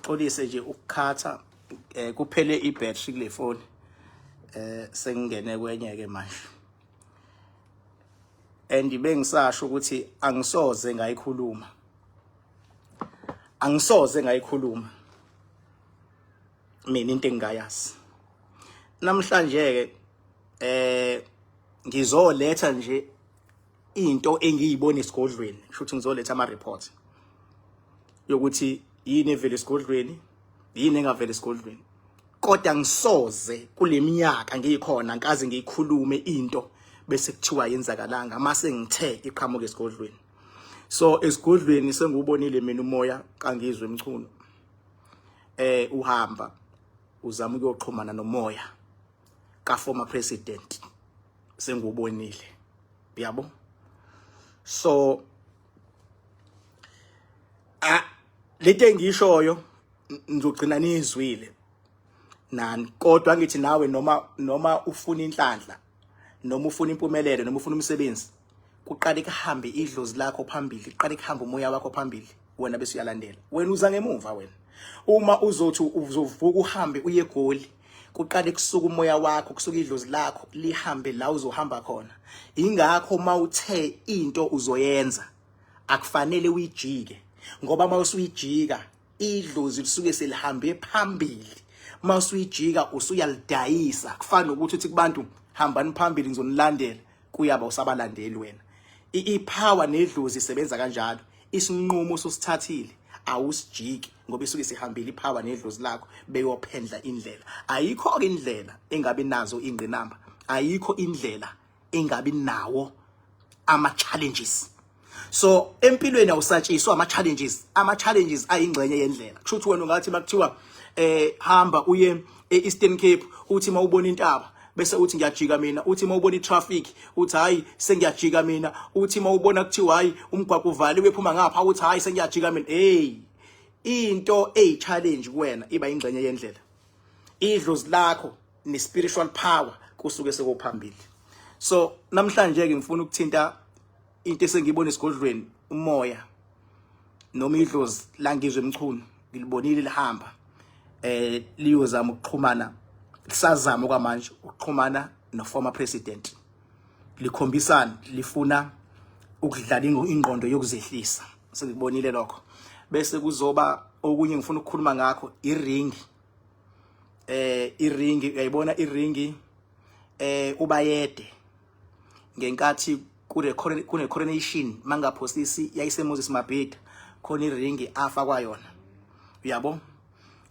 ngixolise nje ukukhatha kuphele ibattery kule phone sengingene kwenye ke manje and bengisasho ukuthi angisoze ngayikhuluma mina into engayazi namhlanje ke ngizoletha nje into engiyibona esigodlweni shuthi ngizoletha ama report yokuthi yini evela esigodlweni yini engavela esigodlweni kodwa ngisoze kuleminyaka ngiyikhona nkaze ngiyikhulume into bese kuthiwa yenzakalanga mase ngithe iqhamuke esigodlweni so esigodlweni sengubonile mina umoya kangizwe emchuno uhamba uzama ukuyoxhumana nomoya ka former president sengubonile yabo so lento engishoyo ngizogcina nizwile nani kodwa ngithi nawe noma ufuna inhlanhla noma ufuna impumelelo noma ufuna umsebenzi kuqale kuhambe idlozi lakho phambili kuqale kuhambe umoya wakho phambili wena bese uyalandela wena uza ngemuva wena uma uzothi uzovuka uhambe uye egoli kuqale kusuka umoya wakho kusuka idlozi lakho lihambe la uzohamba khona ingakho mawuthe into uzoyenza akufanele uyijike ngoba mawusuyijika idlozi lisuke selihambe phambili mawusuyijika usuyalidayisa kufana nokuthi uthi kubantu hambani phambili ngizonilandela kuyaba usabalandeli wena ipower nedlozi isebenza kanjalo isinqumo sosithathile awusijiki ngoba isuke sihambile ipower nedlozi lakho beyophendla indlela ayikho ke indlela engabe nazo ingqinamba ayikho indlela engabe nawo ama challenges so empilweni awusatshiswa ama challenges ayingcenye yendlela kusho ukuthi wena ungathi makuthiwa hamba uye eEastern Cape uthi mawubona intaba bese uthi ngiyajika mina uthi mawubona itraffic uthi hayi sengiyajika mina uthi mawubona kuthiwa hayi umgwaqo uvaliwe ephuma ngapha uthi hayi sengiyajika mina into challenge kuwena iba ingcenye yendlela idlozi lakho ne spiritual power kusuke sekuphambili so namhlanje ke ngifuna ukuthinta into esengiyibona esigodlweni umoya noma idlozi la ngizwe emchuno ngilibonile lihamba liyozama ukuxhumana lisazama kwamanje ukuxhumana no former president likhombisana lifuna ukudlala ingqondo yokuzehlisa sengibonile lokho bese kuzoba okunye ngifuna ukukhuluma ngakho iringi uyayibona iringi ubayede ngenkathi kune coronation mangaphosisi yayise Moses Mabhida khona iringi afa kwayona uyabo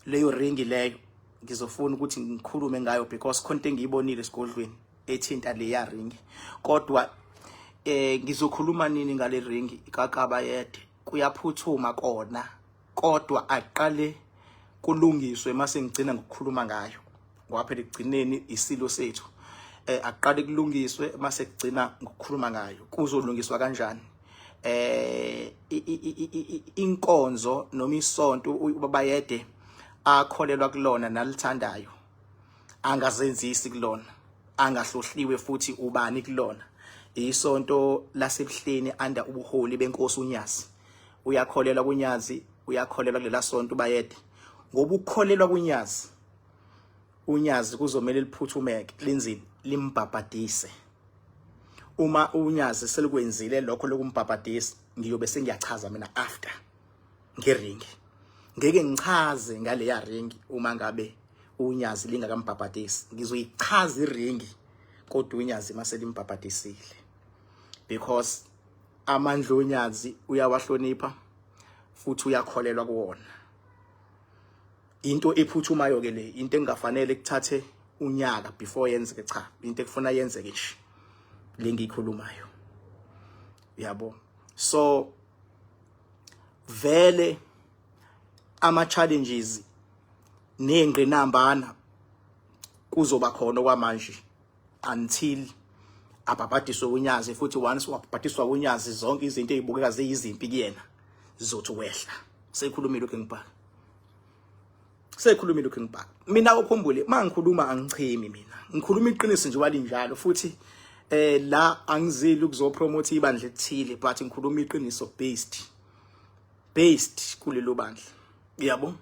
leyo ringi leyo ngizofuna ukuthi ngikhulume ngayo because konke engiyibonile esigodlweni ethinta leya ringi kodwa ngizokhuluma nini ngale ringi kaKabayede kuyaphuthuma kona kodwa aqale kulungiswe mase ngicina ngokukhuluma ngayo ngoba phela ekugcineni isilo sethu aqale kulungiswe mase kugcina ngokukhuluma ngayo kuzolungiswa kanjani inkonzo noma isonto uBabayede akholelwa kulona nalithandayo angazenzisi kulona angahlohliwe futhi ubani kulona isonto lasebuhleni anda ubuholi benkosi uNyazi uyakholelwa kuNyazi uyakholelwa kulela sonto uBayede ngoba ukukholelwa uNyazi kuzomela liphuthumeke lenzini limbhabhadise uma uNyazi selikwenzile lokho lokumbhabhadisa ngiyobe sengiyachaza mina after ngeringi ngeke ngichaze ngale ya ringi uma ngabe uNyazi lingakambhabhadisi ngizoyichaza iringi kodwa uNyazi mase limbhabhadisile because amandla uNyazi uyawahlonipha futhi uyakholelwa kuwona into ephuthumayo ke le into engafanele kuthathe unyaka before yenzeke cha into ekufuna yenzeke nje lengikhulumayo yabo so vele ama challenges nengqinambana kuzoba khona kwamanje until abhabhadiswe uNyazi futhi once wabhabhadiswa uNyazi zonke izinto ezibukeka ziyizimpi kuyena zizothi wehla sekhulumile lokho ngibhaka mina ukukhumbule mangikhuluma angichemi mina ngikhuluma iqiniso nje walinjalo futhi la angizili ukuzopromote ibandla elithile but ngikhuluma iqiniso based kulelo bandla yabo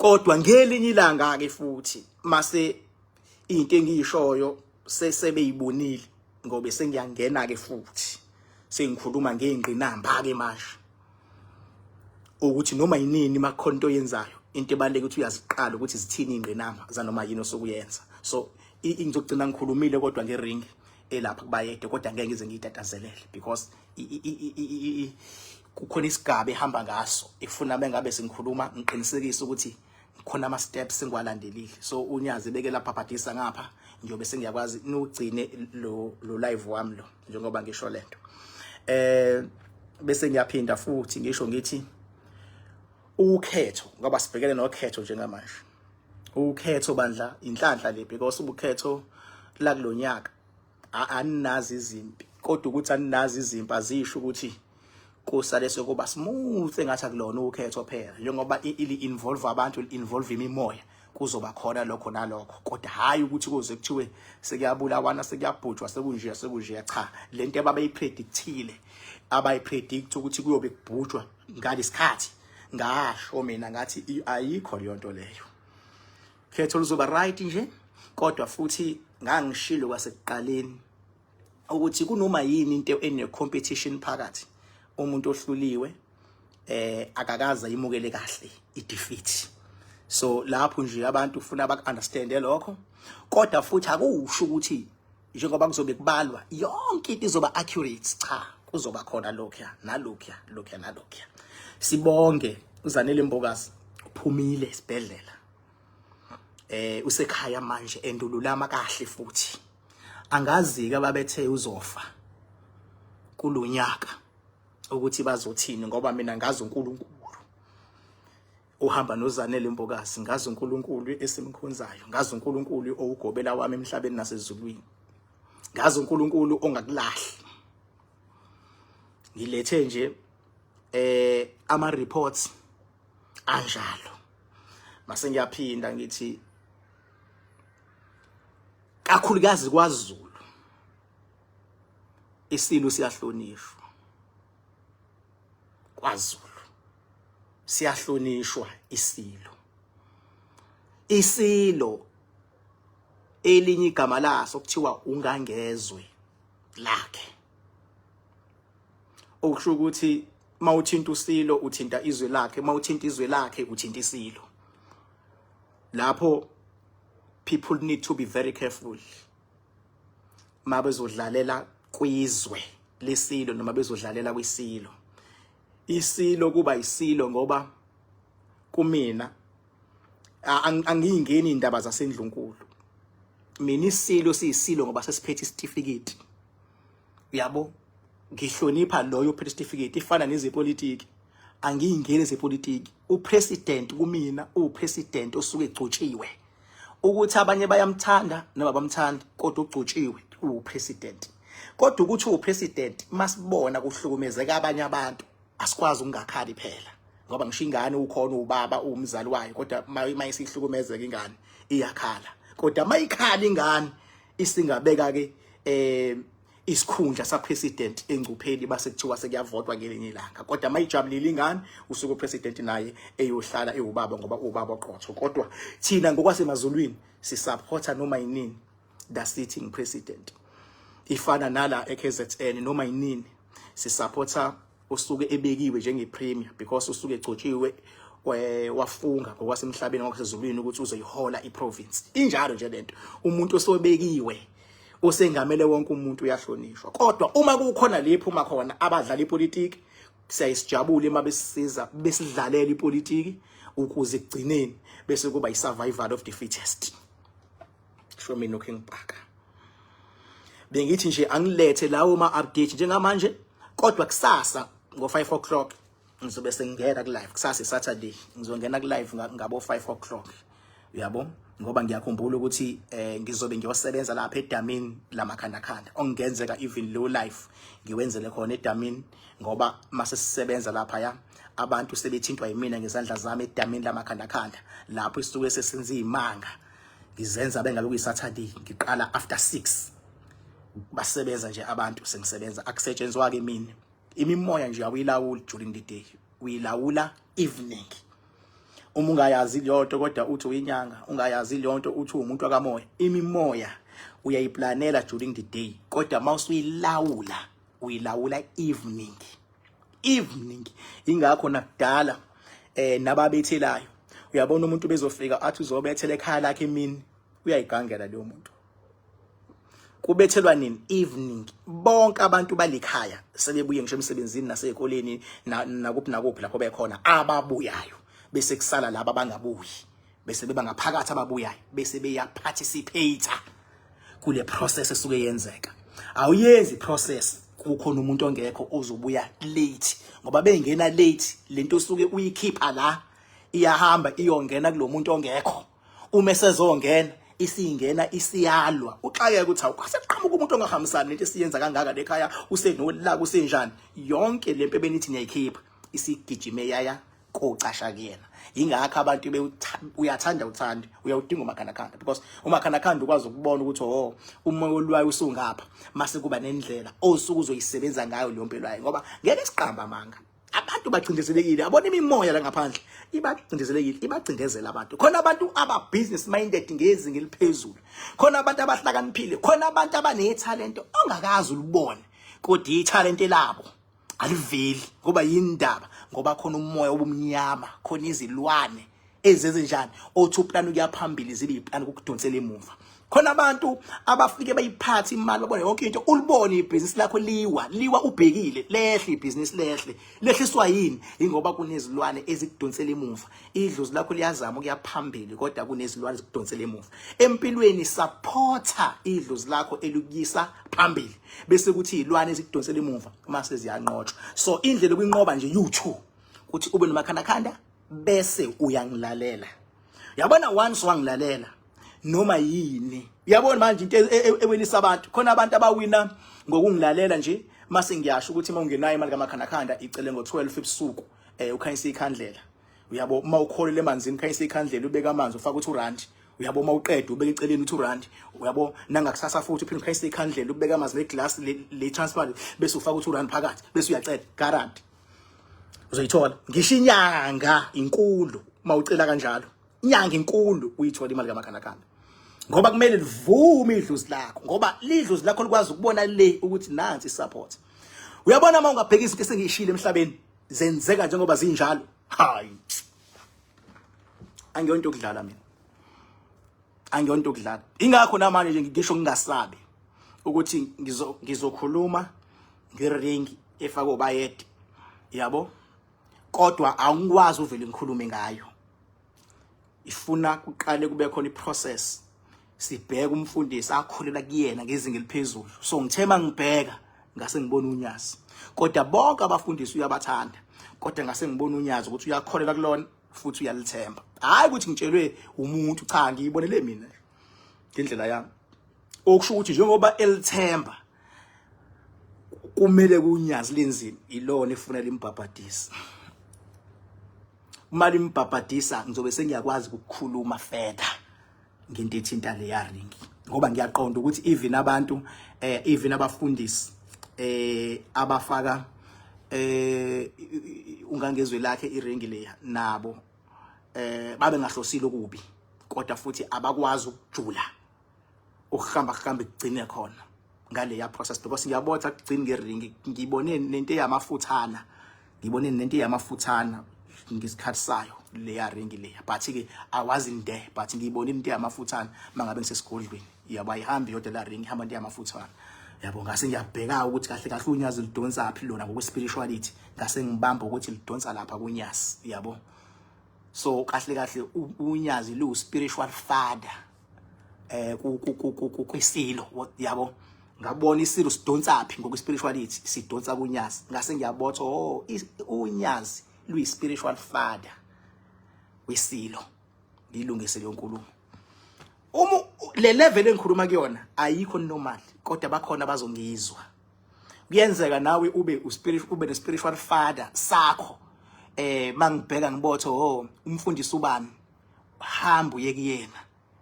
kodwa ngelinye ilanga ke futhi mase into engiyishoyo sebeyibonile ngobe sengiyangena ke futhi sengikhuluma ngeingqinamba ke manje ukuthi noma yinini makhonto yenzayo into ebaleke ukuthi uyaziqala ukuthi zithini ingqinamba zanoma yini osokuyenza. So ngizogcina ngikhulumile kodwa ngering elapha kubayede kodwa ngeke ngize ngiyitatazelele because kukhona isigaba ehamba ngaso ekufuna bengabe sengikhuluma ngiqinisekise ukuthi khona ama steps engwalandelile. So unyazi beke lapha phathisa ngapha ngiyobe sengiyakwazi nugcine lo live wami lo njengoba ngisho lento. Bese ngiyaphinda futhi ngisho ngithi ukhetho ngoba sibhekele nokhetho njengamanje. Ukhetho bandla inhlanhla le because ubukhetho la kulonyaka aninazi izimpi kodwa ukuthi aninazi izimpi azisho ukuthi kusale sokuba smooth engathi akulona ukhetho phela njengoba involve abantu involve imimoya kuzoba khona lokho nalokho kodwa hayi ukuthi kuze kuthiwe sekuyabulawana sekuyabhujwa sekunje cha lento ababeyiprediktile abayipredict ukuthi kuyobe kubhujwa ngalesikhathi ngasho mina ngathi ayikho leyo nto leyo. Khetho luzoba right nje kodwa futhi ngangishilo kwasekuqaleni ukuthi kunoma yini into ene competition phakathi umuntu ohluliwe akakaza imukele kahle idefeat. So lapho nje abantu ufuna bakunderstand lokho kodwa futhi akusho ukuthi njengoba kuzobe kubalwa yonke into izoba accurate cha kuzoba khona lokho nalokho. Sibonge uZanele Mbokazi uphumile esibhedlela usekhaya manje endululama kahle futhi angazi ke babethe uzofa kulonyaka ukuthi bazothini ngoba mina ngazi uNkulunkulu uhamba noZanele Mbokazi ngazi uNkulunkulu esimkhonzayo ngazi uNkulunkulu owugobela wami emhlabeni nasezulwini ngazi uNkulunkulu ongakulahli. Ngilethe nje ama reports anjalo mase ngiyaphinda ngithi kakhulukazi kwaZulu isilo siyahlonishwa. KwaZulu siyahlonishwa isilo elinye igama laso kuthiwa ungangezwe lakhe okusho ukuthi mawuthinta usilo uthinta izwe lakhe mawuthinta izwe lakhe uthinta isilo. Lapho people need to be very careful mabezodlalela kwizwe lesilo noma bezodlalela kwisilo. Isilo kuba isilo ngoba kumina angiyingeni indaba zaseNdlunkulu. Mina isilo siyisilo ngoba sesiphethe certificate. Uyabo ngihlonipha loyo uphethe certificate ifana nezepolitiki angiyingeni ezepolitiki. Upresident kumina upresident osuke egcotshiwe ukuthi abanye bayamthanda noma bamthanda kodwa ugcotshiwe upresident. Kodwa ukuthi upresident masibona kuhlukumezeka abanye abantu asikwazi ungakhali phela ngoba ngisho ingane ukhona ubaba umzali wayo kodwa mayisihlukumezeka ingane iyakhala kodwa mayikhala ingane isingabeka ke isikhundla sapresident engcupheni base kuthiwa sekuyavotwa ngelinye ilanga kodwa mayijabulile ingane usuku president naye eyohlala ewubaba ngoba ubaba oqotho. Kodwa thina ngokwasemazulwini sisupporta noma yinini the sitting president ifana nala eKZN noma yinini sisupporta usuke ebekiwe njenge premier because usuke egcotshiwe wafunga ngokwasemhlabeni ngokwasezulwini ukuthi uzoyihola iprovince. Injalo nje lento umuntu osobekiwe osengamele wonke umuntu uyahlonishwa kodwa uma kukhona lepho uma khona abadlala ipolitiki siyayisijabule mabesiza besidlalela ipolitiki ukuze kugcineni bese kuba isurvival of the fittest. Show me knocking back bengithi nje angilethe lawo ma update njengamanje kodwa kusasa ngo5 o'clock ngizobe sengena ku live. Kusasa Saturday ngizongena ku live ngabo 5 o'clock uyabo ngoba ngiyakhumbula ukuthi ngizobe ngiyosebenza lapha edamini lamakhandakhanda ongenzeka even low life ngiwenzele khona edamini ngoba mase sisebenza lapha ya abantu sebethintwa yimina ngezandla zami edamini lamakhandakhanda lapho isisuke sesenza imanga ngizenza bengabe kuyiSaturday ngiqala after 6 basebenza nje abantu sengisebenza akusetshenzwa ke mina imimoya nje awuyilawuli during the day uyilawula evening uma ungayazi leyonto kodwa uthi uyinyanga, ungayazi leyonto uthi umuntu akamoya, imimoya uyayiplanela during the day kodwa mawusuyilawula uyilawula evening. Ingakho nakudala nababethelayo uyabona umuntu bezofika athi uzobethela ekhaya lakhe emini uyayigangela leyo muntu. Kubethelwa nini? Evening. Bonke abantu balikhaya sebebuye ngisho emsebenzini nasezikoleni nakuphi lapho bekhona ababuyayo bese kusala laba abangabuyi bese beba ngaphakathi ababuyayo bese beya participate kule process esuke yenzeka. Awuyenzi process kukhona umuntu ongekho ozobuya late ngoba bengena late lento osuke uyikhipha la iyahamba iyongena kulomuntu ongekho. Uma esezongena isingena isiyalwa uxakeke ukuthi awuseqhamuka umuntu ongahambisani lento esiyenza kangaka lekhaya usenolaka usenjani. Yonke lempe benithi niyayikhipha isigijime yaya kocasha kuyena. Ingakho abantu uyathanda uyawudinga umakhanakanda because umakhanakanda ukwazi ukubona ukuthi umoya olwayo usungapha mase kuba nendlela osuku uzoyisebenza ngayo leyo mpilo yayo ngoba ngeke isiqamba manga. Abantu bacindezelekile abona imimoya la ngaphandle ibacindezelekile ibacindezela abantu. Khona abantu aba business minded ngezinga eliphezulu, khona abantu abahlakaniphile, khona abantu abanethalent ongakazi ulibone kodwa ithalent labo aliveli ngoba yindaba ngoba khona umoya obumnyama, khona izilwane ezenzenjani othi uplan ukuya phambili zibe iplan ukudonsela emuva. Khona abantu abafike bayiphatha imali babona yonke into ulibone ibhizinisi lakho liwa ubhekile lehle ibhizinisi lehliswa yini ingoba kunezilwane ezikudonsela emuva. Idlozi lakho liyazama ukuya phambili kodwa kunezilwane ezikudonsela emuva. Empilweni supporta idlozi lakho elukuyisa phambili bese kuthi izilwane ezikudonsela emuva mase ziyanqotshwa. So indlela okunqoba nje you2 ukuthi ube nomakhanakanda bese uyangilalela. Yabona once wangilalela noma yini uyabona manje into ewelisa abantu. Khona abantu abawina ngokungilalela nje mase ngiyasho ukuthi mawungenayo imali kamakhanakanda icele ngo12 ebusuku ukhanyisa ikhandlela. Uyabo uma ukholele emanzini ukhanyisa ikhandlela ubeka amanzi ufaka u2 uyabo uma uqeda ubeka eceleni u2 uyabo nangakusasa futhi uphinde ukhanyisa ikhandlela ubeka amanzi neglass le transparent bese ufaka u2 phakathi bese uyacela guarantee uzoyithola. Ngisho inyanga inkulu mawucela kanjalo inyanga inkulu uyithola imali kamakhanakanda ngoba kumele livume idlozi lakho ngoba lidlozi lakho likwazi ukubona le ukuthi nansi support. Uyabona uma ungabhekisa into esengishile emhlabeni zenzeka njengoba zinjalo. Hayi angiyonto okudlala mina, angiyonto okudlala. Ingakho namanje nje ngisho ngingasabi ukuthi ngizokhuluma ngering efaka obayede yabo kodwa angikwazi uvele ngikhulume ngayo. Ifuna kuqale kube khona iprocess sibheke umfundisi akholela kuyena ngezinga eliphezulu. So ngithema ngibheka ngase ngibona unyazi kodwa bonke abafundisi uyabathanda kodwa ngase ngibona unyazi ukuthi uyakholela kulona futhi uyalithemba. Hayi ukuthi ngitshelwe umuntu cha ngiyibonele mina ngendlela yami okusho ukuthi njengoba elithemba kumele kunyazi lenzini ilona efunela imbhabhadisa. Mali imbhabhadisa ngizobe sengiyakwazi ukukhuluma further ngento ethinta le yaringi ngoba ngiyaqonda ukuthi even abantu even abafundisi abafaka ungangezwe lakhe iringi leya nabo babe ngahlosile okubi kodwa futhi abakwazi ukujula ukuhamba kugcine khona ngale ya process because ngiyabotha kugcina ngeringi ngibone nento eyamafuthana ngesikhathi sayo le yaringi le but ke awazi nde but ngiyibona into yamafuthana mangabe ngisesigodlweni yaba ihambi yodwa la ring ihamba into yamafuthana yabo ngase ngiyabheka ukuthi kahle kahle unyazi lidonsa aphi lona ngokwe spirituality ngase ngibamba ukuthi lidonsa lapha kunyazi yabo. So kahle kahle unyazi lu spiritual father kwisilo yabo ngabona isilo sidonsa aphi ngokwe spirituality sidonsa kunyazi ngase ngiyabotha unyazi luyi spiritual father wesilo ngilungisele yonkulumo. Le level engikhuluma kuyona ayikho normal kodwa bakhona bazongizwa. Kuyenzeka nawe ube ne spiritual father sakho mangibheka ngibotho umfundisi ubani hamba uye kuyena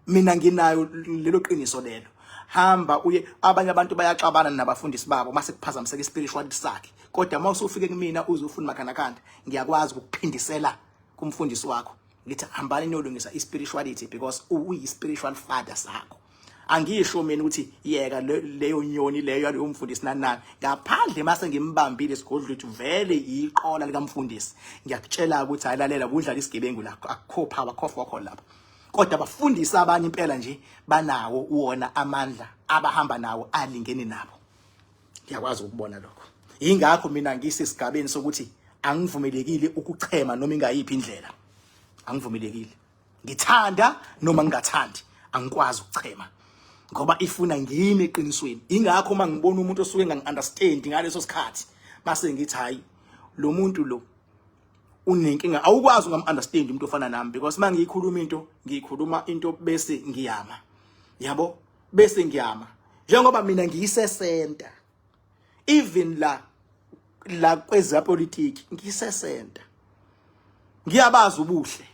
mina nginayo lelo qiniso lelo. Hamba uye abanye abantu bayaxabana nabafundisi babo mase kuphazamiseka ispirituality sakhe kodwa mawusufike kumina uzofuna makhanakanda ngiyakwazi ukuphindisela kumfundisi wakho ngithi hambani niyolungisa spirituality because uyi spiritual father sakho. Angisho mina ukuthi yeka leyo nyoni leyo yalo mfundisi nani ngaphandle mase ngimbambile sigodla ukuthi vele iqola lika mfundisi ngiyakutshela ukuthi hayilalela kudlala isigebengu la akukho power akukho fokho lapha. Kodwa abafundisi abanye impela nje banawo wona amandla abahamba nawo alingene nabo. Ngiyakwazi ukubona lokho. Ingakho mina ngisisigabeni sokuthi angivumelekile ukuchema noma ingayiphi indlela. Angivumelekile. Ngithanda noma ngingathandi angikwazi ukuchema. Ngoba ifuna ngime eqinisweni. Ingakho uma ngibona umuntu osuke ngangi-understand ngaleso sikhathi base ngithi hayi lo muntu lo unenkinga awukwazi ungam-understand umuntu ofana nami because uma ngiyikhuluma into ngiyikhuluma into bese ngiyama. Yabo bese ngiyama. Njengoba mina ngiyisesenta even la kwezapolitiki ngiyisesenta. Ngiyabazi ubuhle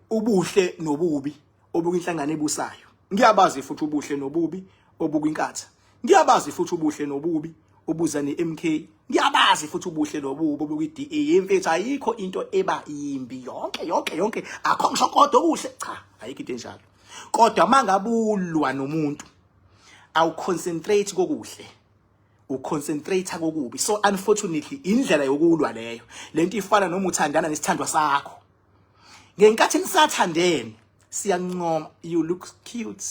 ubuhle nobubi obuyinhlangano ebusayo. Ngiyabazi futhi ubuhle nobubi obukwinkathi. Ngiyabazi futhi ubuhle nobubi obuza neMK. Ngiyabazi futhi ubuhle nobubi obukwi-DA. Imfethu ayikho into eba yimbi yonke akho ngisho kodwa ubuhle cha ayikho into enjalo. Kodwa mangabulwa nomuntu awu concentrate kokuhle uconcentrate kokubi. So unfortunately indlela yokulwa leyo lento ifana noma uthandana nesithandwa sakho. Ngenkathi nisathandene siyanqoma, you look cute,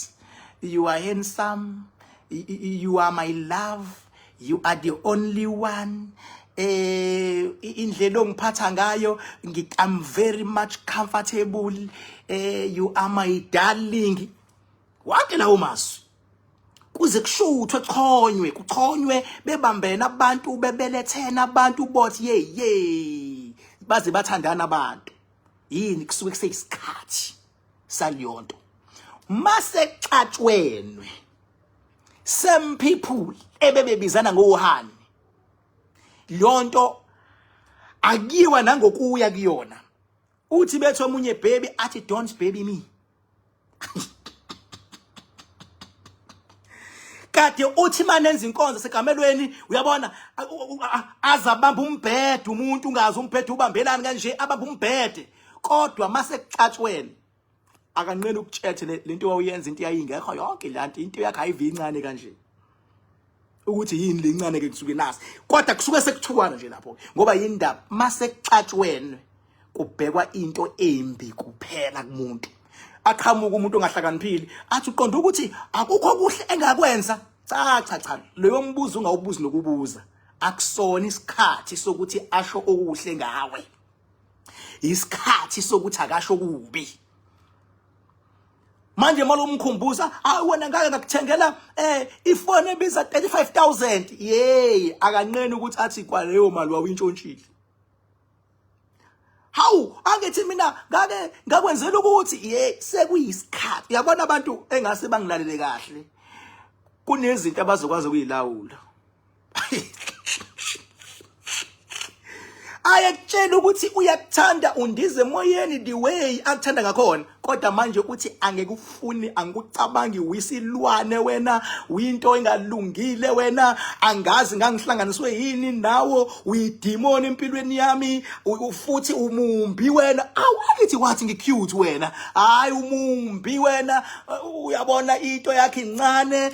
you are handsome, you are my love, you are the only one. Indlela ongiphatha ngayo I'm very much comfortable. You are my darling. Wonke lawo mazwi kuze kushuthwe kuchonywe bebambena abantu bebelethena abantu bothi ye baze bathandana abantu. Yini kusuke kuseyisikhathi saliyonto mase chatshwenwe some people ebebebizana ngohani lonto akiwa nangokuya kuyona uthi bethu omunye baby athi don't baby me kade uthi manenza inkonzo segamelweni uyabona azabamba umbhede umuntu ungazi umbhede ubambelani kanje abamba umbhede kodwa mase kuchatshweni akanqeni ukuthethe lento wawuyenza into yayingekho yonke lanto into yakhe ayivi incane kanje ukuthi yini lencane ke kusuke nasi kodwa kusuke sekuthuwana nje lapho ngoba yindaba mase kucatshwenwe kubhekwa into embi kuphela kumuntu aqhamuka umuntu ongahlakaniphile athi uqonda ukuthi akukho kuhle engakwenza cha leyo mbuzo ungawubuzi nokubuza akusona isikhathi sokuthi asho okuhle ngawe isikhathi sokuthi akasho kubi manje malomkhumbuza wena ngake ngakuthengela ifone ebiza 35,000 akanqeni ukuthi athi kwa leyo mali wawintshontshile hawu angithi mina ngake ngakwenzela ukuthi sekuyisikhathi uyabona abantu engase bangilalele kahle kunezinto abazokwazi ukuyilawula ayakutshela ukuthi uyakuthanda undize emoyeni the way akuthanda ngakhona kodwa manje uthi angekufuni angikucabangi wisilwane wena uyinto engalungile wena angazi ngangihlanganiswe yini nawo uyidemon empilweni yami futhi umumbi wena awulithi wathi ngicute wena hayi umumbi wena uyabona into yakhe incane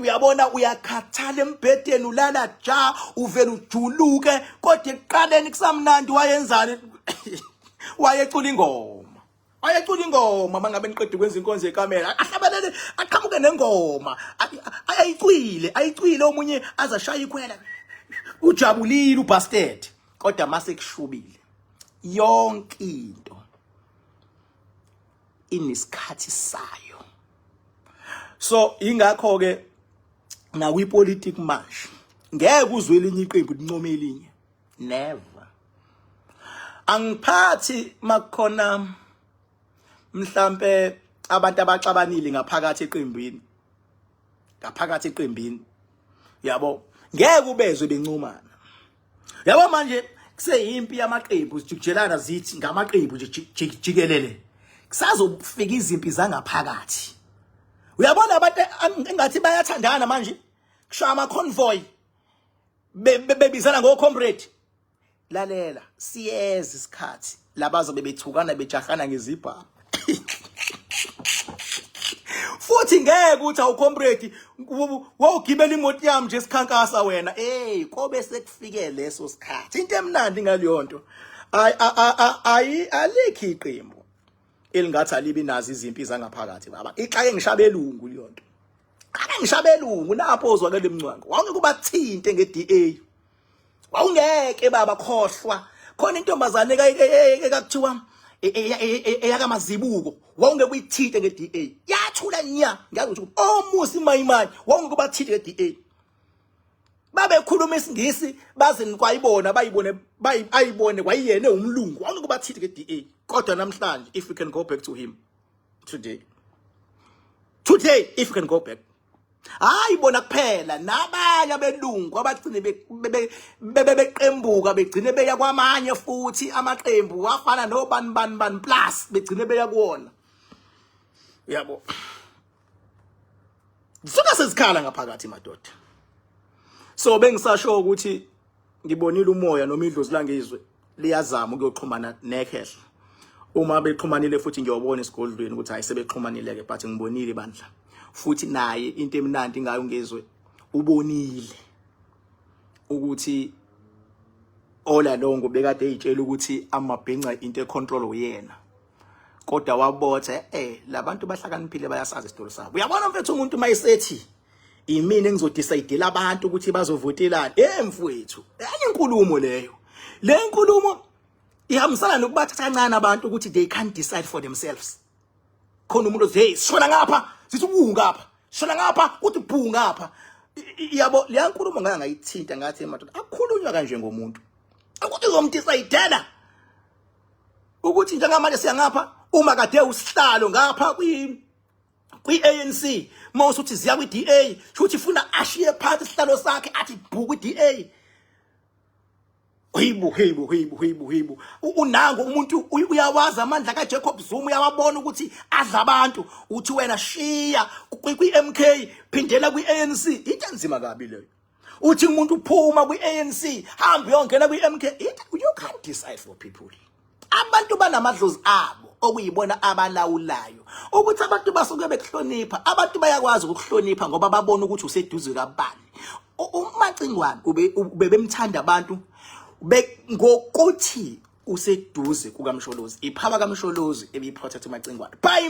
uyabona uyakhathala embhedeni ulala ja uvela ujuluke kodwa eqaleni kusamnandi wayenzani wayecula ingoma ayecula ingoma mangabe niqedwe kwenza inkonzo yekamera ahlabelele aqhamuke nengoma ayicwile omunye azashaya ikhwela ujabulile ubastard kodwa mase kushubile yonke into inisikhathi sayo so ingakho ke na kwi politics manje ngeke uzwe elinye iqembu lincoma elinye never angiphathi makhona mhlambe abantu abaxabanile ngaphakathi eqembini yabo ngeke ubezwe bencumana yabo manje kuseyimpi yamaqembu sijikelana zithi ngamaqembu jikelele kusazofika izimpi zangaphakathi uyabona abantu engathi bayathandana manje kushaya ama convoy bebizana ngo comrade lalela siyeza isikhathi labazo bebethukana bejahana ngezibhamu. Futhi ngeke uthi awucomrade wawugibela imoto yami nje sikhankasa wena kobe sekufike leso sikhathi into emnandi ngaliyonto alikho iqembu elingathi alibi nazi izimpi zangaphakathi baba ixake ngishabelungu liyonto ake ngishabelungu napho ozwakele emncwango wawungeke kubathinte ngeDA wawungeke baba khohlwa khona intombazane ekakuthiwa eyakamazibuko wawungeke uyithinte ngeDA yathula nya ngazi ukuthi omusi mayimani wawungeke kubathinte ngeDA babekhuluma isingisi baze nikwayibona ayibone kwayiyene umlungu wawungeke kubathinte ngeDA kodwa namhlanje if we can go back to him today if we can go back hayi bona kuphela nabanye abelungu abagcine beqembuka begcine beya kwamanye futhi amaqembu afana nobani plus begcine beya kuona yabo suka sesikhala ngaphakathi madoda so bengisasho ukuthi ngibonile umoya noma idlozi langizwe liyazama ukuyoxhumana nekhehla uma bexhumanile futhi ngiyobona esigodlweni ukuthi hayi sebexhumanile ke but ngibonile bandla futhi naye into emnandi ngayo ngezwe ubonile ukuthi ola longo bekade eyitshela ukuthi amabhenca into econtrol uyena kodwa wabotha labantu bahlakaniphile bayasazi isitolo sabo uyabona mfethu umuntu mayisethi imini engizodecide abantu ukuthi bazovotelana mfowethu enye inkulumo leyo le nkulumo ihambisana nokubatha kancane abantu ukuthi they can't decide for themselves khona umuntu othi shona ngapha sithi ubunga ngapha shona ngapha uthi bhunga ngapha yabo le nkulumo ngeke ngayithinta ngathi madoda akukhulunywa kanje ngomuntu ukuthi uzomdecide ukuthi njengamanje siyangapha uma kade usihlalo ngapha kwi-ANC mawusuthi ziya kwi-DA futhi ufuna ashiye phansi isihlalo sakhe athi bhuku i-DA Hibu. Unango umuntu uyawazi amandla kaJacob Zuma uyawabona ukuthi adla abantu uthi wena shiya kwi-MK phindela kwi-ANC into enzima kabi leyo. Uthi umuntu uphuma kwi-ANC hamba uyongena kwi-MK you can't decide for people. Abantu banamadlozi abo okuyibona abalawulayo ukuthi abantu basuke bekuhlonipha abantu bayakwazi ukuhlonipha ngoba babona ukuthi useduze kabani. uMacingwane ubebemthanda abantu ngokuthi useduze kukaMsholozi iphaba kaMsholozi ebiprotect uMacingwane by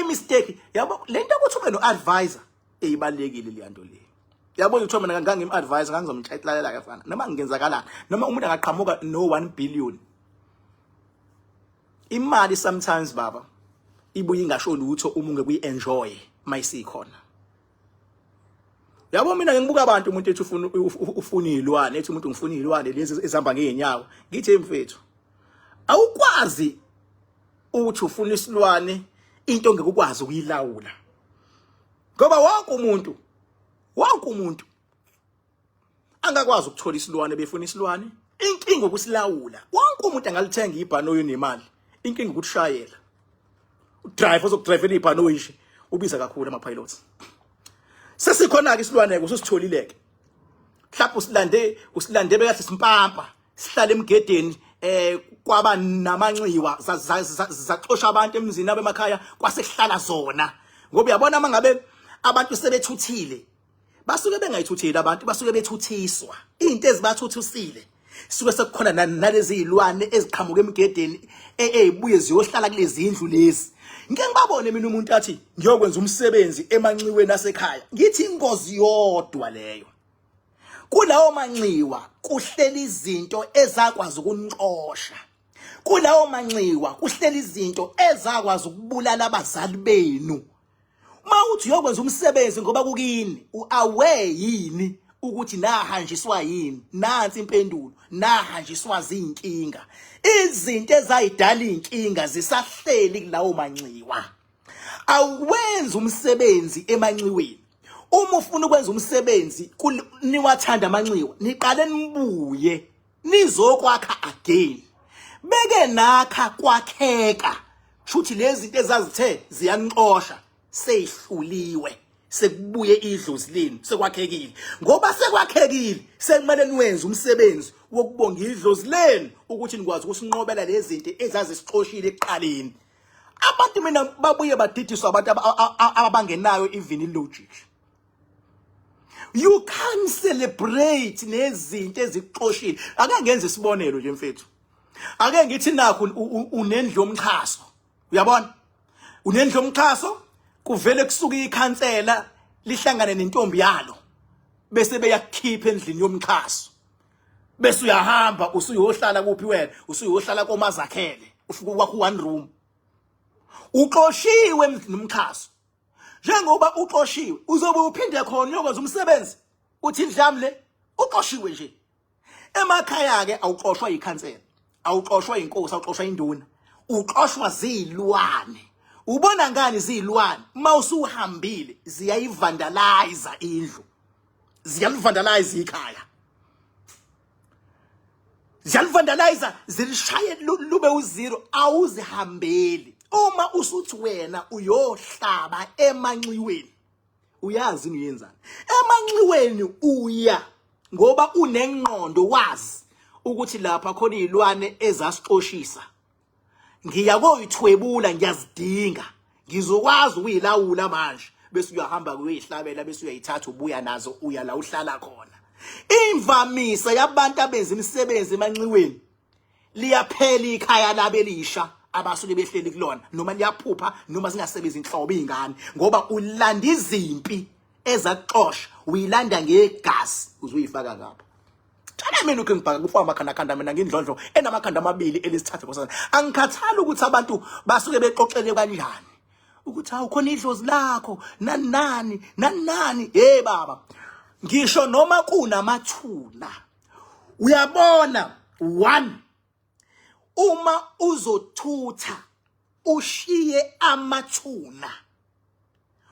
mistake yabo lento ukuthi ube no advisor eyibalekile leyanto le yabo ngithiwa mina ngangim advisor ngangizomtshayitlalela kafana noma ngenzakalana noma umuntu angaqhamuka no 1 billion imali sometimes baba ibuye ingasho lutho uma ungekuyi-enjoy mayisikhona yabo mina ngibuka abantu umuntu ethi ufuna ilwane ethi umuntu ngifuna ilwane lezi ezihamba ngeenyawo ngithi mfethu awukwazi uthi ufuna isilwane into ngekukwazi ukuyilawula ngoba wonke umuntu angakwazi ukuthola isilwane befuna isilwane inkinga ukusilawula wonke umuntu angalithenga ibhanoyi nemali inkinga ukushayela udriver ozokudrive ibhanoyi nje ubiza kakhulu ama pilots sesikhona ke isilwane usisitholileke mhlawumbe usilande bekathi simpampa sihlala emgedeni kwaba namanciwa zaxosha abantu emzini abemakhaya kwasekuhlala zona ngoba uyabona mangabe abantu sebethuthile basuke bengayithuthile abantu basuke bethuthiswa into ezibathuthisile suke sekukhona nalezi izilwane eziqhamuka emgedeni ezibuye ziyohlala kulezi indlu lezi ngeke ngibabone mina umuntu athi ngiyokwenza umsebenzi emanciweni asekhaya ngithi ingozi yodwa leyo kulawo manxiwa kuhleli izinto ezakwazi ukunixosha kulawo manxiwa kuhleli izinto ezakwazi ukubulala abazali benu mawuthi uyokwenza umsebenzi ngoba kukini uaware yini ukuthi nahanjiswa yini nansi impendulo nahanjiswa zinkinga izinto ezayidala inkinga zisahleli kulawo manxiwa awenza umsebenzi emanxiweni uma ufuna ukwenza umsebenzi niwathanda amanxiwa niqale nibuye nizokwakha again beke nakha kwakheka futhi lezi zinto ezazithe ziyanixosha seyihluliwe sekubuye idlozi lenu sekwakhekile ngoba sekwakhekile sekumele niwenze umsebenzi wokubonga idlozi lenu ukuthi nikwazi ukusinqobela lezi zinto ezazisixoshile ekuqaleni. Abantu mina babuye badidiswa abantu abangenayo even ilogic. You can't celebrate nezinto ezixoshile. Ake ngenze isibonelo nje mfethu. Ake ngithi nakho unendlu yomxhaso. Uyabona? Unendlu yomxhaso kuvele kusuka ikhansela lihlangane nentombi yalo bese beyakhipha endlini yomxhaso. Bese uyahamba usuyohlala kuphi wena? Usuyohlala komazakhele. Ufika kwakho one room. Uxoshiwe nomxhaso. Njengoba uxoshiwe uzobe uphinde khona uyokwenza umsebenzi uthi idlamle uxoshiwe nje. Emakhaya ke awuxoshwa ikhansela, awuxoshwa inkosi, awuxoshwa induna, uxoshwa zilwane. Ubona ngani zilwane? Mawusuhambile ziyayivandalize indlu, ziyalivandalize ikhaya, ziyalivandalize zilishaye lube uziro, awuzihambeli. Uma usuthi wena uyohlaba emanxiweni, uyazi uyenzani? Emanxiweni uya ngoba unengqondo wazi ukuthi lapha khona izilwane ezasixoshisa. Ngiyakoyithwebula ngiyazidinga, ngizokwazi ukuyilawula manje. Bese uyahamba kuyihlabela bese uyayithatha ubuya nazo uya la uhlala khona. Imvamisa yabantu abenza imisebenzi emanxiweni liyaphela ikhaya labelisha abasuke behleli kulona noma liyaphupha noma zingasebenzi inhlobo izingane ngoba ulanda izimpi ezaxosha uyilanda ngegas uzuyifaka ngapha. Tshela mina ukhe ngibhaka kufa amakhanda mina ngindlondlo enamakhanda amabili elisithathe nkosana. Angikhathali ukuthi abantu basuke bexoxele kanjani ukuthi hawu khona idlozi lakho nani hey baba, ngisho noma kunamathula uyabona. One, uma uzothutha ushiye amathuna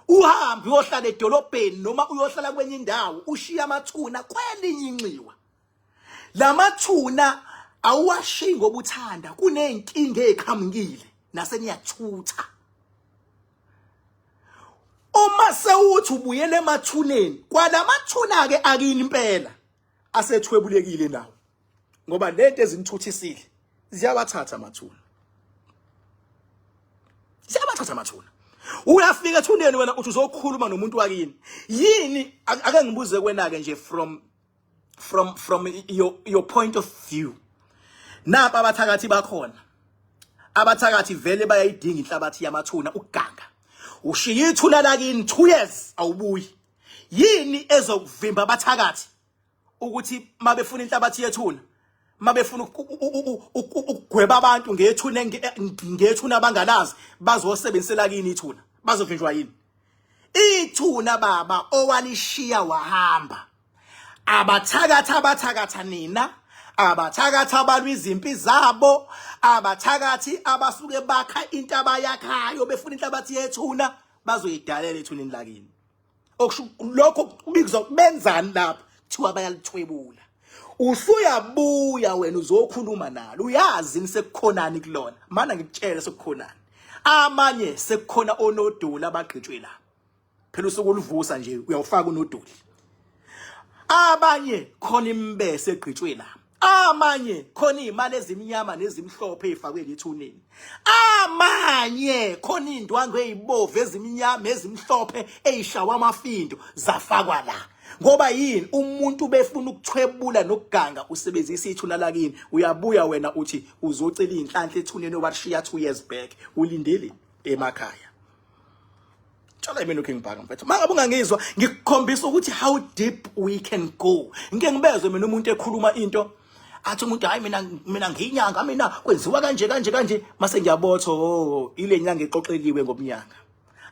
uhambe uyohlala edolobheni noma uyohlala kwenye indawo ushiya amathuna kwelinye inxiwa, lamathuna awashiyi ngoba uthanda, kunenkinga eziqhamukile naseniyathutha. Uma sewuthi ubuyele emathuneni kwalamathuna ke akini impela asethwebulekile nawo ngoba lento ezinithuthisile ziyabathatha amathuna, ziyabathatha amathuna. Uyafika ethuneni wena uthi uzokhuluma nomuntu wakini yini? Ake ngibuze kwena ke nje from your point of view. Napa abathakathi bakhona, abathakathi vele bayayidinga inhlabathi yamathuna ukuganga. Ushiya ithuna lakini 2 years awubuyi. Yini ezokuvimba abathakathi ukuthi mabefuna inhlabathi yethuna, mabefuna ukugweba abantu ngethuna abangalazi bazosebenzisela kini ithuna, bazovinjwa yini? Ithuna baba owalishiya wahamba. Abathakatha nina, abathakathi abalwa izimpi zabo, abathakathi abasuke bakha into abayakhayo befuna inhlabathi yethuna bazoyidalela ethuneni lakini. Okusho lokho kubizwa kubenzani lapha? Kuthiwa bayalithwebula. Usuyabuya wena uzokhuluma nalo, uyazi nisekukhonani kulona. Mana ngikutshela sekukhonani. Amanye sekukhona onodoli abagqitshwe la. Phela usukuluvusa nje uyawufaka unodoli. Abanye khona imbese egqitshwe la. Amanye khona izimali ezimnyama nezimhlophe ezifakwe lethuneni. Amanye khona indwangu ezibovu ezimnyama ezimhlophe ezishawa amafindo zafakwa la. Ngoba yini? Umuntu befuna ukuthwebula nokuganga usebenzisa ithuna lakini. Uyabuya wena uthi uzocela inhlanhla ethuneni obashiya 2 years back. Ulindele emakhaya. Tshela mina ukhe ngibhaka mfethu. Mangabe ungangizwa ngikukhombisa ukuthi how deep we can go. Ngike ngibezwe mina umuntu ekhuluma into athi umuntu hayi mina ngiyinyanga mina kwenziwa kanje mase ngiyabotho ile nyanga exoxeliwe ngomnyanga.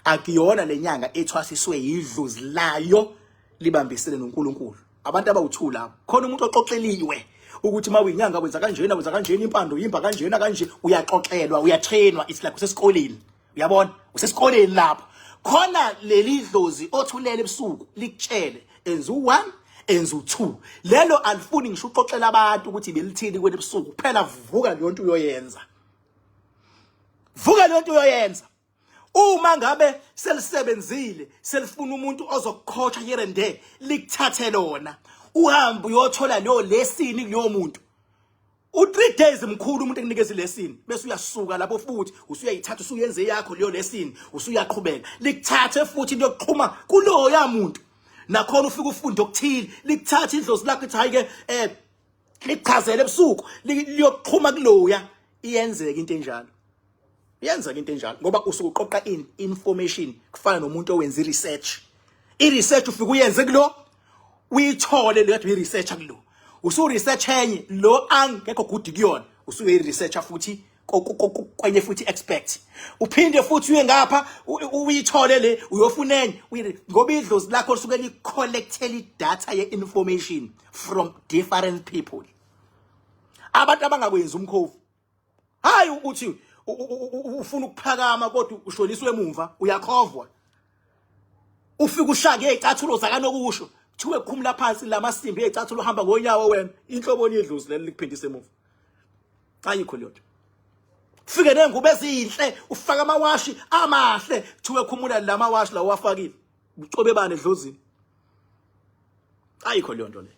Akuyona lenyanga ethwasiswe idlozi layo libambisene noNkulunkulu. Abantu abawuthula khona umuntu oxoxeliwe ukuthi mawinyanga wenza kanjena impando yimba kanjena kanje uyaxoxelwa uyatrainwa. It's like usesikoleni, uyabona usesikoleni lapho khona leli dlozi othulele ebusuku likutshele enza u1 enza u2. Lelo alifuni ngisho uxoxela abantu ukuthi belithini kwele ebusuku kuphela. Vuka le nto uyoyenza, vuka le nto uyoyenza. Uma ngabe selisebenzile selifuna umuntu ozokukhocha here and there likuthathe lona uhambe uyothola leyo lesson kuleyo muntu u3 days mkhulu umuntu ekunikeza lesson bese uyasuka lapho futhi usuyayithatha usuyenze yakho leyo lesson usuyaqhubeka likuthathe futhi liyoqhuma kuloyo yamuntu nakhona ufika ufunde okuthile likuthatha indlozi lakho ethi hayike lichazele ebusuku liyoqhuma kuloya iyenzeka into enjalo yenzeka into enjalo ngoba usuqoqa information kufana nomuntu owenza research research ufika uyenze kulo uyithole le yathi research akulo usu research enye lo angekho good kuyona usuye researcher futhi kwenye futhi expect uphinde futhi uye ngapha uyithole le uyofuna enye ngoba idlozi lakho lisuke licollectele data ye information from different people abantu abangakwenza umkhovu hayi ukuthi ufuna ukuphakama kodwa ushoniswe emuva uyakhovwa ufika ushage ezicathulo zakanokusho kuthiwe khumula phansi lamasimbi ezicathulo uhamba ngonyawo wena inhlobo yedlozi leli liphindise emuva ayikho leyo fike nengubo ezinhle ufaka amawashi amahle kuthiwe khumula lamawashi la wafakile ucobe bani edlozini ayikho leyo nto le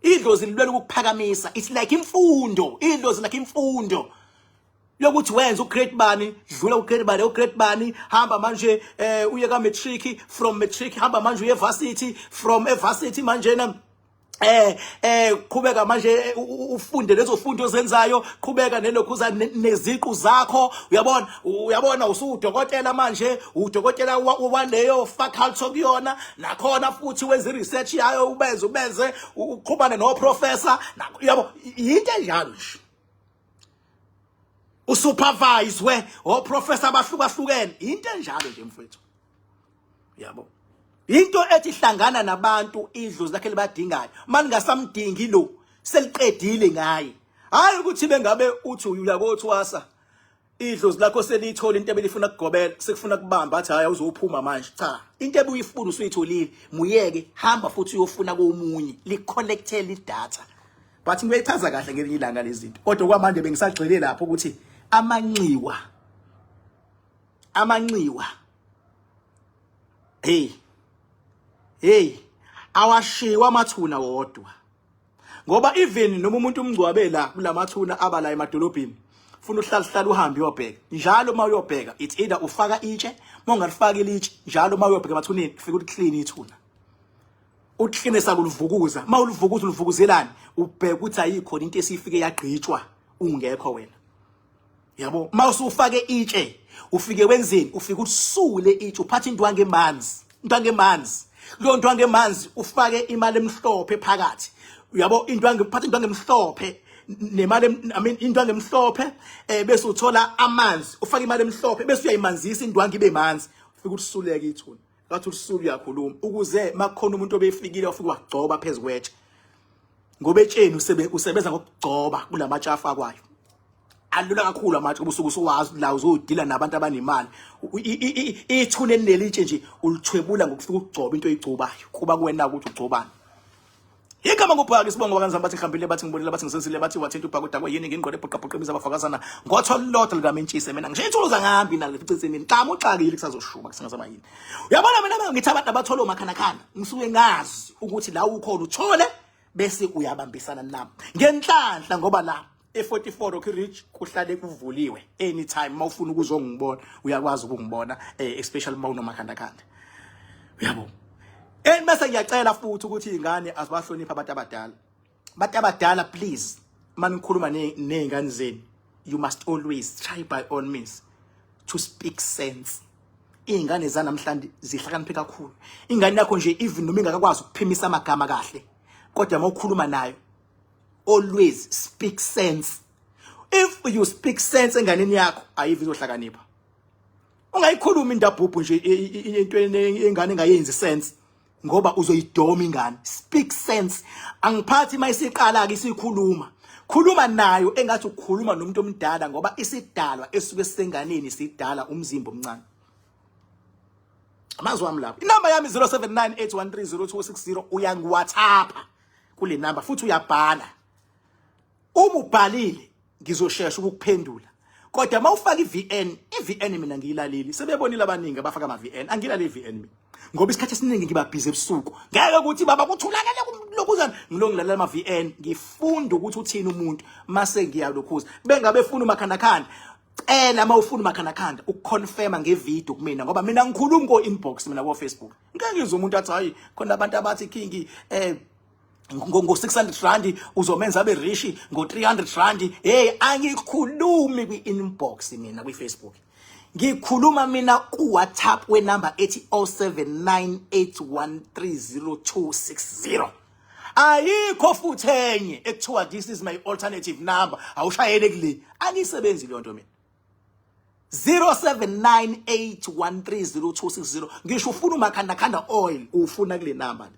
idlozi lilwela ukuphakamisa it's like imfundo idlozi like imfundo yokuthi wenza ugrade bani dlula ugrade bani hamba manje uye ka matric from matric hamba manje uye varsity from varsity manje na qhubeka manje ufunde lezo fundo zenzayo qhubeka nelokhuza neziqu zakho uyabona usudokotela manje udokotela waleyo faculty okuyona nakhona futhi wenza research yayo ubeze uqhubane no professor yabo into enjalo nje usupervise we o professor abahlukahlukene into enjalo nje mfethu yabo into ethi hlangana nabantu idlozi lakhe libadingayo manje ngasamdingi lo seliqedile ngaye hayi ukuthi bengabe uthi uyakothwasa idlozi lakho selithola into ebelifuna ukugobela sekufuna kubamba athi hayi uzophuma manje cha into ebuyifuna usuyitholile muyeke hamba futhi uyofuna komunye licollectele idata but ngiyichaza kahle ngelinye ilanga lezinto kodwa kwamanje bengisagxile lapho ukuthi amanxiwa hey awashiwa amathuna wodwa ngoba even noma umuntu umngcwabela kulamathuna abala emadolobheni ufuna uhlala uhambe uyobheka njalo uma uyobheka it's either ufaka itshe mongalifaki ilitshe njalo uma uyobheka emathuneni ufika ukuthi clean ithuna ucleanesa kuluvukuza uma uluvukuza uluvukuzelani ubheka ukuthi ayikho into esifike yagqitshwa ungekho wena yabo mawusufake itshe ufike wenzeni ufike usule itshe uphatha indwange emanzi lo ndwange emanzi ufake imali emhlophe phakathi yabo uphatha indwange emhlophe nemali indwange emhlophe bese uthola amanzi ufake imali emhlophe bese uyayimanzisa indwange ibe manzi ufike usuleke ithuna ngathi usulu yakhuluma ukuze makukhona umuntu obefikile ufike wagcoba phezukweche ngoba etsheni usebenza ngokugcoba kulamatshafa akwayo alula kakhulu amatshe ubusuku usuwazi la uzodila nabantu abanemali ithune nelitshe nje ulithwebula ngokufika ukugcoba into oyigcobayo kuba kuwena ukuthi ugcobani igama ngobhaka isibongo bakanzama bathi ngihambile bathi ngibonile bathi ngisensile bathi wathinta ubhaka udakwe yini ngingqole ebhuqa imisa abafakazana ngotholota likamentshise mina ngisho ithuluza ngambi nalefitsini nqama uxakile kusazoshuba kusengazama yini uyabona mina ngithi abantu abathola omakhanakhana ngisuke ngazi ukuthi la ukhona uthole bese uyabambisana nami ngenhlanhla ngoba la e44 Rocky Ridge kuhlale kuvuliwe anytime mawufuna ukuzongibona uyakwazi ukungibona especially mawunomakhandakanda uyabo bese ngiyacela futhi ukuthi ingane azibahlonipha abantu abadala please manje ngikhuluma nezingane zenu you must always try by all means to speak sense ingane zanamhlanje zihlakaniphe kakhulu ingane yakho nje even noma ingakakwazi ukuphimisa amagama kahle kodwa mawukhuluma nayo always speak sense if you speak sense enganeni yakho ayivi izohlakanipha ungayikhuluma indabhubhu nje into engane engayenzi sense ngoba uzoyidoma ingane speak sense angiphathi mayisiqala ke isikhuluma khuluma nayo engathi ukukhuluma nomuntu omdala ngoba isidalwa esuke sisenganeni sidala umzimba omncane amazwi wami lapho inamba yami 0798130260 uyangiwhatsapp kule number futhi uyabhala uma ubhalile ngizoshesha ukukuphendula kodwa mawufaka iVN mina ngiyilaleli sebebonile abaningi abafaka ama VN angilaleli iVN mina ngoba isikhathi esiningi ngiba busy ebusuku ngeke ukuthi baba kuthulakele lokuzana ngilongilalela ama VN ngifunda ukuthi uthini umuntu mase ngiyalokhuza bengabe funa umakhanda mawufuna umakhanda ukuconfirma ngevideo kumina ngoba mina ngikhuluma ko inbox mina ko Facebook ngeke ngizwe umuntu athi hayi khona abantu abathi King ngo 600 rand uzomenza abe rich ngo 300 rand hey angikhulumi kwi inbox mina kwi Facebook ngikhuluma mina ku WhatsApp we number ethi 0798130260 ayikho futhi enye ekuthiwa this is my alternative number awushayele kule angisebenzi le nto mina 0798130260 ngisho ufuna umakhanda oil ufuna kule number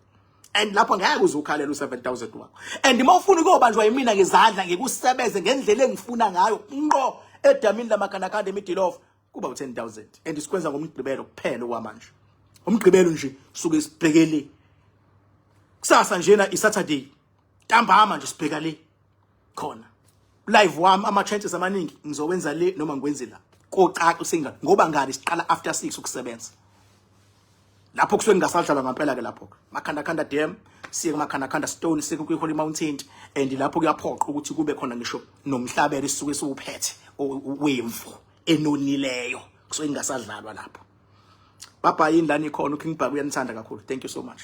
and lapho ngeke uzukhalela u7000 wakho and mawufuna ukuyobanjwa yimina ngezandla ngikusebeze ngendlela engifuna ngayo ngqo edamini lamakhanda emiddle kuba u10000 and isikwenza ngomgqibelo kuphela kwamanje umgqibelo nje suke sibhekele kusasa njena iSaturday ntambama nje sibheka le khona live wami ama chances amaningi ngizowenza le noma ngikwenze la kocaca usinga ngoba ngani siqala after 6 ukusebenza lapho kusuke ngingasadlala ngempela ke lapho makhanda dam siye kumakhanda stone siye ku Holy Mountain and lapho kuyaphoqa ukuthi kube khona ngisho nomhlabelo sisuke siwuphethe wemvu enonileyo kusuke ngingasadlalwa lapho baba yindlani khona uKing Bhaku uyanithanda kakhulu thank you so much.